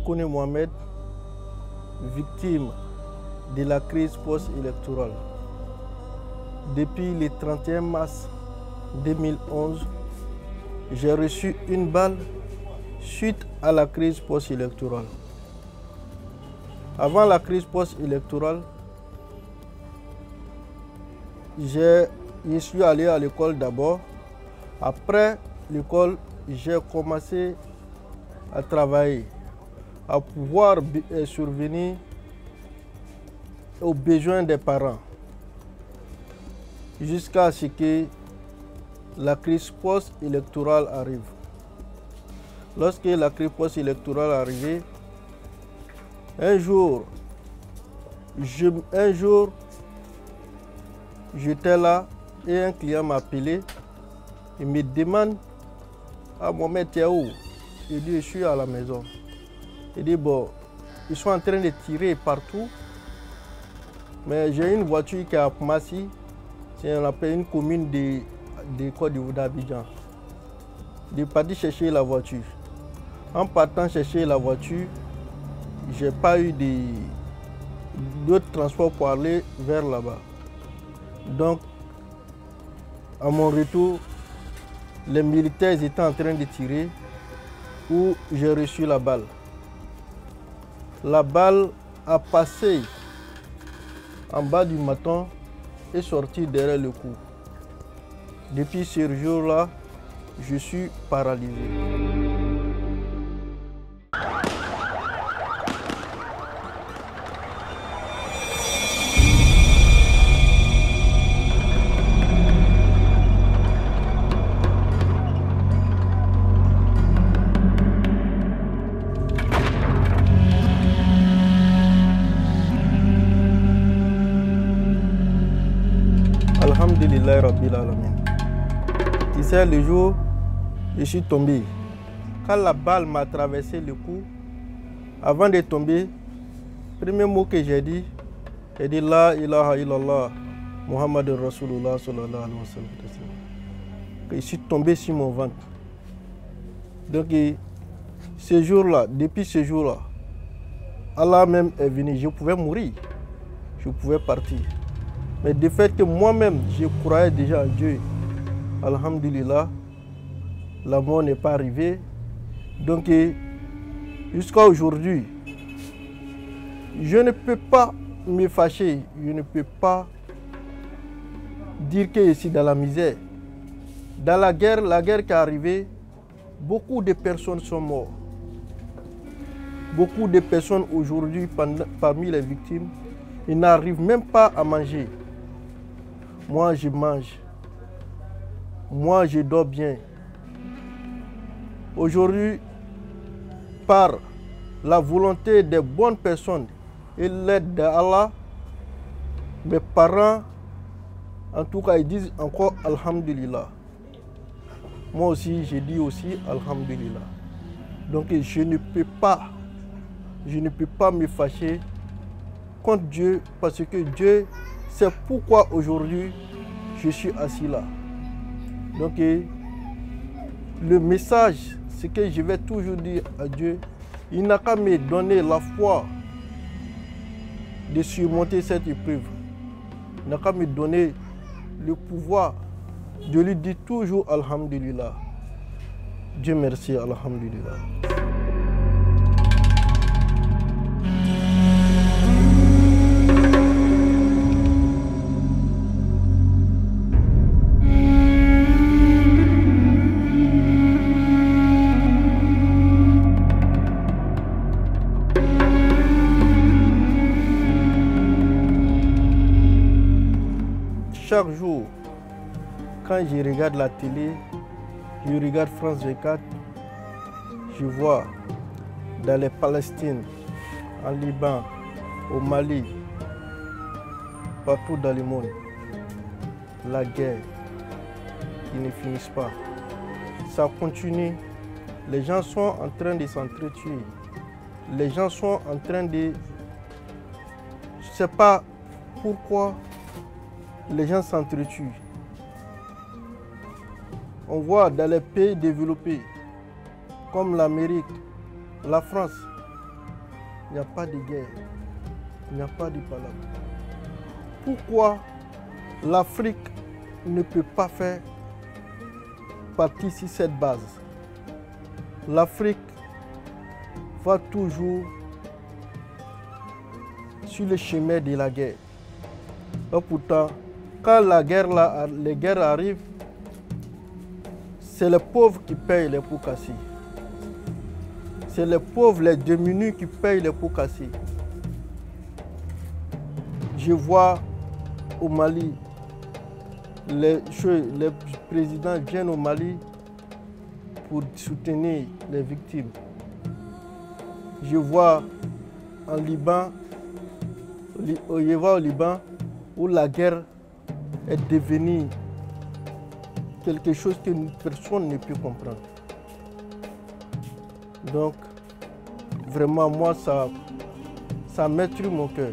Kone Mohamed, victime de la crise post-électorale. Depuis le 31 mars 2011, j'ai reçu une balle suite à la crise post-électorale. Avant la crise post-électorale, je suis allé à l'école d'abord. Après l'école, j'ai commencé à travailler, à pouvoir survenir aux besoins des parents, jusqu'à ce que la crise post-électorale arrive. Lorsque la crise post-électorale est arrivée, un jour, j'étais là et un client m'a appelé. Il me demande: ah, Mohamed, tu es où? Je dis: je suis à la maison. Il dit: bon, ils sont en train de tirer partout, mais j'ai une voiture qui est à Massi, c'est une commune de Côte d'Ivoire, d'Abidjan. Je suis parti chercher la voiture. En partant chercher la voiture, je n'ai pas eu d'autres transports pour aller vers là-bas. Donc, à mon retour, les militaires étaient en train de tirer où j'ai reçu la balle. La balle a passé en bas du menton et sorti derrière le cou. Depuis ce jour-là, je suis paralysé. Alhamdulillah Rabbil Alamin. Tu sais, le jour où je suis tombé, quand la balle m'a traversé le cou, avant de tomber, le premier mot que j'ai dit La ilaha illallah Muhammad Rasulullah sallallahu alayhi wa sallam. Je suis tombé sur mon ventre. Donc, ce jour-là, depuis ce jour-là, Allah même est venu. Je pouvais mourir, je pouvais partir. Mais du fait que moi-même, je croyais déjà en Dieu, alhamdulillah, la mort n'est pas arrivée. Donc, jusqu'à aujourd'hui, je ne peux pas me fâcher, je ne peux pas dire que je suis dans la misère. Dans la guerre qui est arrivée, beaucoup de personnes sont mortes. Beaucoup de personnes aujourd'hui, parmi les victimes, ils n'arrivent même pas à manger. Moi, je mange. Moi, je dors bien. Aujourd'hui, par la volonté des bonnes personnes et l'aide d'Allah, mes parents, en tout cas, ils disent encore Alhamdulillah. Moi aussi, je dis aussi Alhamdulillah. Donc, je ne peux pas me fâcher contre Dieu, parce que Dieu, c'est pourquoi aujourd'hui je suis assis là. Donc, le message, c'est que je vais toujours dire à Dieu, il n'a qu'à me donner la foi de surmonter cette épreuve. Il n'a qu'à me donner le pouvoir de lui dire toujours Alhamdulillah. Dieu merci, Alhamdulillah. Chaque jour, quand je regarde la télé, je regarde France 24, je vois dans les Palestines, en Liban, au Mali, partout dans le monde, la guerre qui ne finit pas. Ça continue. Les gens sont en train de s'entretuer. Les gens sont en train de... Je ne sais pas pourquoi les gens s'entretuent. On voit dans les pays développés, comme l'Amérique, la France, il n'y a pas de guerre, il n'y a pas de palabre. Pourquoi l'Afrique ne peut pas faire partie sur cette base? L'Afrique va toujours sur le chemin de la guerre. Et pourtant, quand les guerres arrivent, c'est les pauvres qui payent les pots cassés. C'est les pauvres, les démunis qui payent les pots cassés. Je vois au Mali, les présidents viennent au Mali pour soutenir les victimes. Je vois en Liban, au Liban, où la guerre est devenue quelque chose que personne ne peut comprendre. Donc, vraiment, moi, ça m'étruit mon cœur.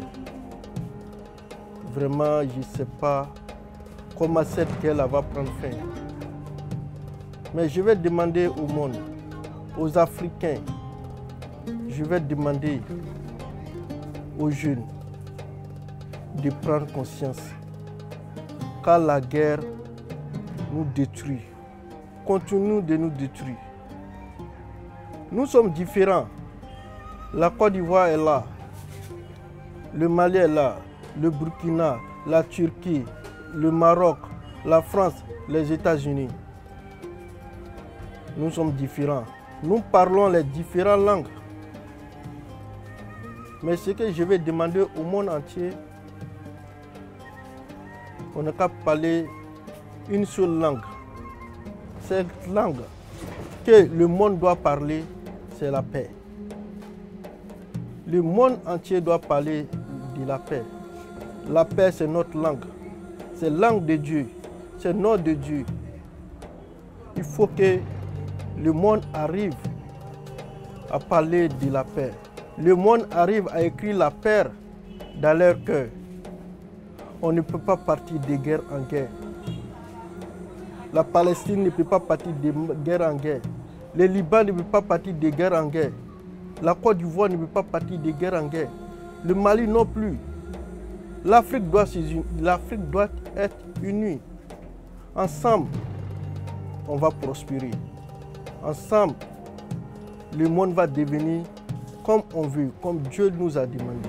Vraiment, je ne sais pas comment cette guerre va prendre fin. Mais je vais demander au monde, aux Africains, je vais demander aux jeunes de prendre conscience. Car la guerre nous détruit, continue de nous détruire. Nous sommes différents. La Côte d'Ivoire est là, le Mali est là, le Burkina, la Turquie, le Maroc, la France, les États-Unis. Nous sommes différents. Nous parlons les différentes langues. Mais ce que je vais demander au monde entier, on n'a qu'à parler une seule langue. Cette langue que le monde doit parler, c'est la paix. Le monde entier doit parler de la paix. La paix, c'est notre langue. C'est la langue de Dieu. C'est le nom de Dieu. Il faut que le monde arrive à parler de la paix. Le monde arrive à écrire la paix dans leur cœur. On ne peut pas partir de guerre en guerre. La Palestine ne peut pas partir de guerre en guerre. Le Liban ne peut pas partir de guerre en guerre. La Côte d'Ivoire ne peut pas partir de guerre en guerre. Le Mali non plus. L'Afrique doit être unie. Ensemble, on va prospérer. Ensemble, le monde va devenir comme on veut, comme Dieu nous a demandé.